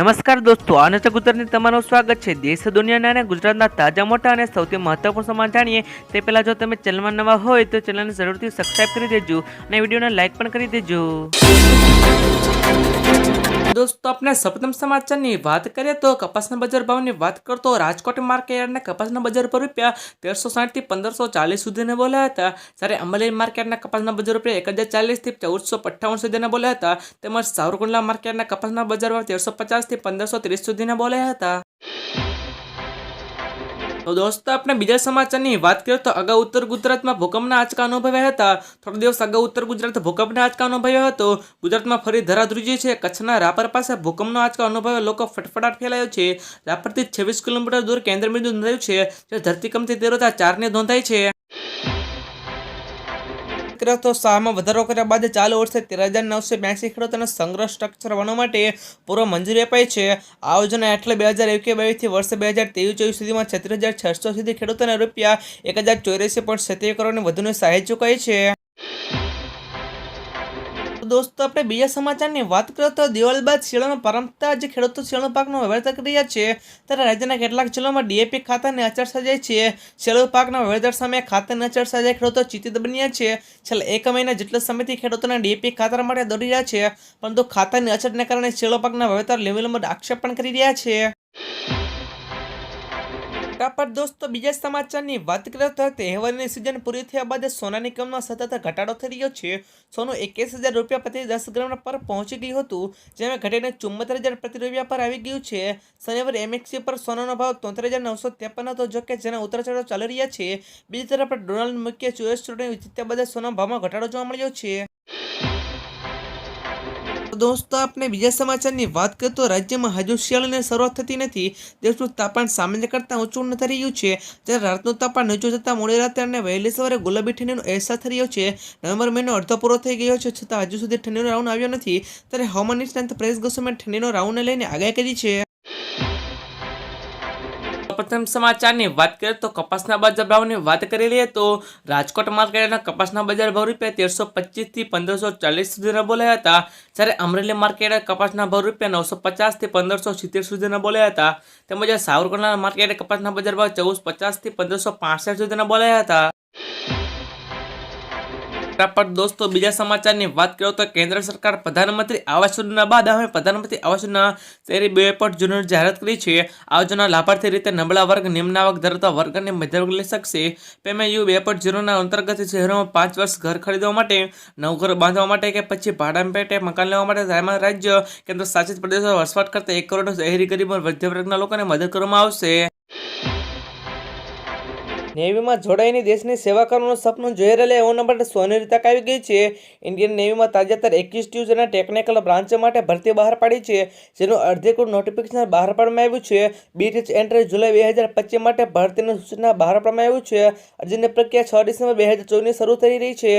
નમસ્કાર દોસ્તો, આનંદ ગુજરાતની તમારું સ્વાગત છે। દેશ દુનિયાના અને ગુજરાતના તાજા મોટા અને સૌથી મહત્વપૂર્ણ સમાચાર જાણીએ તે પહેલા જો તમે ચેનલમાં નવા હોય તો ચેનલને જરૂરથી સબસ્ક્રાઇબ કરી દેજો અને વિડીયોને લાઇક પણ કરી દેજો। દોસ્તો, આપણે સપ્તમ સમાચારની વાત કરીએ તો કપાસના બજાર ભાવની વાત કરતો રાજકોટ માર્કેટના કપાસના બજાર પર રૂપિયા 1360 થી 1540 સુધીને બોલ્યા હતા, જ્યારે અમરેલી માર્કેટના કપાસના બજાર રૂપિયા 1040 થી 1458 સુધીને બોલ્યા હતા, તેમજ સાવરકુંડલા માર્કેટના કપાસના બજાર ભાવ 1350 થી 1530 સુધીને બોલ્યા હતા। તો દોસ્તો, આપણે બીજા સમાચારની વાત કરીએ તો અગાઉ ઉત્તર ગુજરાતમાં ભૂકંપના આંચકા અનુભવ્યા હતા। થોડા દિવસ અગાઉ ઉત્તર ગુજરાત ભૂકંપના આંચકા અનુભવ્યો હતો। ગુજરાતમાં ફરી ધરાધ્રુજી છે। કચ્છના રાપર પાસે ભૂકંપનો આંચકો અનુભવ્યો લોકો ફટફડાટ ફેલાયો છે। રાપરથી 26 કિલોમીટર દૂર કેન્દ્રબિંદુ નોંધાયું છે, જે ધરતીકંપથી તીવ્રતા 4 ની નોંધાઈ છે। તો શાહમાં વધારો કર્યા બાદ ચાલુ વર્ષે 13,982 ખેડૂતોને સંગ્રહ સ્ટ્રક્ચર બનાવવા માટે પૂર્વ મંજૂરી અપાઈ છે। આ યોજના હેઠળ 2021-22 થી વર્ષ 2023-24 સુધીમાં 36,600 સુધી ખેડૂતોને રૂપિયા 1,084.70 કરોડની વધુની સહાય ચૂકવાઈ છે। દોસ્તો, આપણે બીજા સમાચારની વાત કરીએ તો દિવાળી બાદ શિયાળામાં પરંપરા જે ખેડૂતો શિયાળુ પાકનો વાવેતર કરી રહ્યા છે, ત્યારે રાજ્યના કેટલાક જિલ્લામાં ડીએપી ખાતરની અછત સર્જાઈ છે। શિયાળુ પાકના વાવેતર સામે ખાતરની અછત સર્જાઈ ખેડૂતો ચિંતિત બન્યા છે। છેલ્લા એક મહિના જેટલા સમયથી ખેડૂતોને ડીએપી ખાતર માટે દોડી રહ્યા છે, પરંતુ ખાતરની અછતને કારણે શિયાળુ પાકના વાવેતર લેવલમાં આક્ષેપ પણ કરી રહ્યા છે। પર દોસ્તો, બીજા સમાચારની વાત કરીએ તો તહેવારની સિઝન પૂરી થયા બાદ સોનાની કિંમતમાં સતત ઘટાડો થઈ રહ્યો છે। સોનું 21,000 રૂપિયા પ્રતિ 10 ગ્રામ પર પહોંચી ગયું હતું, જેમાં ઘટીને 74,000 પ્રતિ રૂપિયા પર આવી ગયું છે। શનિવારે એમએક્સી પર સોનાનો ભાવ 73,953 હતો, જોકે જેના ઉતરાચઢાવ ચાલી રહ્યા છે। બીજી તરફ ડોનાલ્ડ મુખ્ય યુએસ ચૂંટણી જીત્યા બાદ સોનાના ભાવમાં ઘટાડો જોવા મળ્યો છે। દોસ્તો, આપણે બીજા સમાચારની વાત કરીએ તો રાજ્યમાં હજુ શિયાળાની શરૂઆત થતી નથી। દેશનું તાપમાન સામાન્ય કરતાં ઊંચું નોંધાઈ રહ્યું છે, જ્યારે રાતનું તાપમાન નીચું જતાં મોડી રાતે અને વહેલી સવારે ગુલાબી ઠંડીનો અહેસાસ થઈ રહ્યો છે। નવેમ્બર મહિનો અડધો પૂરો થઈ ગયો છે, છતાં હજુ સુધી ઠંડીનો રાઉન્ડ આવ્યો નથી, ત્યારે હવામાન નિષ્ણાત પરેશ ગોસ્વામીએ ઠંડીનો રાઉન્ડને લઈને આગાહી કરી છે। પ્રથમ સમાચારની વાત કરીએ તો કપાસના બજાર ભાવની વાત કરી લઈએ તો રાજકોટ માર્કેટના કપાસના બજાર ભાવ રૂપિયા 1325 થી 1540 સુધીના બોલ્યા હતા, જ્યારે અમરેલી માર્કેટે કપાસના ભાવ રૂપિયા 950 થી 1570 સુધીના બોલ્યા હતા, તેમજ સાવરકુંડલા માર્કેટે કપાસના બજાર ભાવ 1450 થી 1565 સુધીના બોલ્યા હતા। પર દોસ્તો, બીજા સમાચારની વાત કરીએ તો કેન્દ્ર સરકાર પ્રધાનમંત્રી આવાસ યોજના બાદ હવે પ્રધાનમંત્રી આવાસ યોજના શહેરી 2.0 જાહેરાત કરી છે। આ યોજના લાભાર્થી રીતે નબળા વર્ગ, નિમ્ન આવક ધરાવતા વર્ગ અને મધ્ય વર્ગ લઈ શકશે। પેમેયુ 2.0 અંતર્ગત શહેરોમાં 5 વર્ષ ઘર ખરીદવા માટે, નવું ઘર બાંધવા માટે કે પછી ભાડા પેટે મકાન લેવા માટે તેમાં રાજ્ય કેન્દ્ર શાસિત પ્રદેશો વસવાટ કરતા 1 કરોડ શહેરી ગરીબ મધ્ય વર્ગના લોકોને મદદ કરવામાં આવશે। નેવીમાં જોડાઈને દેશની સેવા કરવાનું સપનું જોઈ રહેલા એઓના માટે સોનેરી તક આવી ગઈ છે। ઇન્ડિયન નેવીમાં તાજેતર 21 જૂના ટેકનિકલ બ્રાન્ચ માટે ભરતી બહાર પાડી છે, જેનું અધિકૃત નોટિફિકેશન બહાર પાડવામાં આવ્યું છે। બીટીએચ એન્ટ્રી જુલાઈ 2025 માટે ભરતીની સૂચના બહાર પાડવામાં આવ્યું છે। અરજીની પ્રક્રિયા 6 ડિસેમ્બર 2024 શરૂ થઈ રહી છે।